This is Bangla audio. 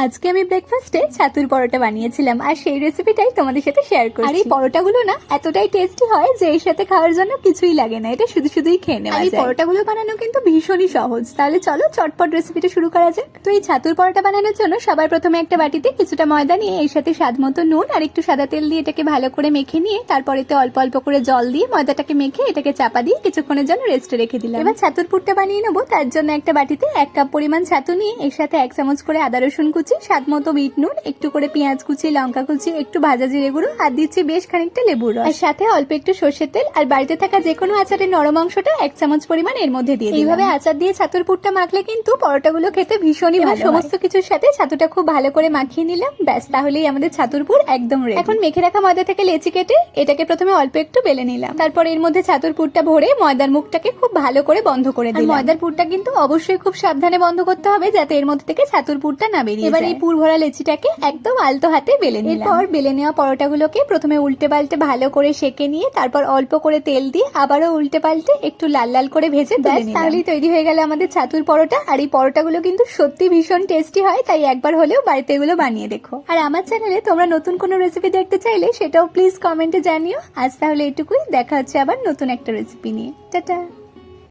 আজকে আমি ব্রেকফাস্টে ছাতুর পরোটা বানিয়েছিলাম আর সেই রেসিপিটাই তোমাদের সাথে শেয়ার করছি। আর এই পরোটাগুলো না এতটাই টেস্টি হয় যে এর সাথে খাওয়ার জন্য কিছুই লাগে না, এটা শুধু শুধুই খেয়ে নেওয়া যায়। এই পরোটাগুলো বানানো কিন্তু ভীষণই সহজ। তাহলে চলো চটপট রেসিপিটা শুরু করা যাক। তো এই ছাতুর পরোটা বানানোর জন্য সবার প্রথমে একটা বাটিতে কিছুটা ময়দা নিয়ে এর সাথে স্বাদ মতো নুন আর একটু সাদা তেল দিয়ে এটাকে ভালো করে মেখে নিয়ে তারপর এতে অল্প অল্প করে জল দিয়ে ময়দাটাকে মেখে এটাকে চাপা দিয়ে কিছুক্ষণের জন্য রেস্টে রেখে দিলাম। এবার ছাতুর পুরটা বানিয়ে নেবো। তার জন্য একটা বাটিতে 1 কাপ পরিমাণ ছাতু নিয়ে এর সাথে 1 চামচ করে আদা রসুন কুচি, স্বাদ মতো বিট নুন, একটু করে পেঁয়াজ কুচি, লঙ্কা কুচি, একটু ভাজা জিরে গুঁড়ো আর দিচ্ছি বেশ খানিকটা লেবুর রস, আর সাথে অল্প একটু সর্ষের তেল আর বাড়িতে থাকা যে কোনো আচারের নরম অংশটা 1 চামচ পরিমাণ এর মধ্যে দিয়ে দিলাম। এইভাবে আচার দিয়ে ছাতুর পুরটা মাখলে কিন্তু পরোটাগুলো খেতে ভীষণই ভালো। সমস্ত কিছুর সাথে ছাতুটা খুব ভালো করে মাখিয়ে নিলাম, ব্যাস তাহলেই আমাদের ছাতুর পুর একদম রেডি। এখন মেখে রাখা ময়দা থেকে লেচি কেটে এটাকে প্রথমে অল্প একটু বেলে নিলাম, তারপর এর মধ্যে ছাতুর পুরটা ভরে ময়দার মুখটাকে খুব ভালো করে বন্ধ করে দিলাম। ময়দার পুরটা কিন্তু অবশ্যই খুব সাবধানে বন্ধ করতে হবে যাতে এর মধ্যে থেকে ছাতুর পুরটা না বেরিয়ে যায়। এবার এই পুর ভরা লেচিটাকে একদম আলতো হাতে বেলে নিলাম। এরপর বেলে নেওয়া পরোটাগুলোকে প্রথমে উল্টে পাল্টে ভালো করে সেকে নিয়ে তারপর অল্প করে তেল দিয়ে আবারও উল্টে পাল্টে একটু লাল লাল করে ভেজে তুলে নিলাম। তাহলেই তৈরি হয়ে গেল আমাদের ছাতুর পরোটা। আর এই পরোটাগুলো কিন্তু সত্যি ভীষণ টেস্টি হয়, তাই একবার হলেও বাড়িতে এগুলো বানিয়ে দেখো। আর আমার চ্যানেলে তোমরা নতুন কোনো রেসিপি দেখতে চাইলে সেটাও প্লিজ কমেন্টে জানিও। আজ তাহলে এটুকুই, দেখা হচ্ছে আবার নতুন একটা রেসিপি নিয়ে। টাটা।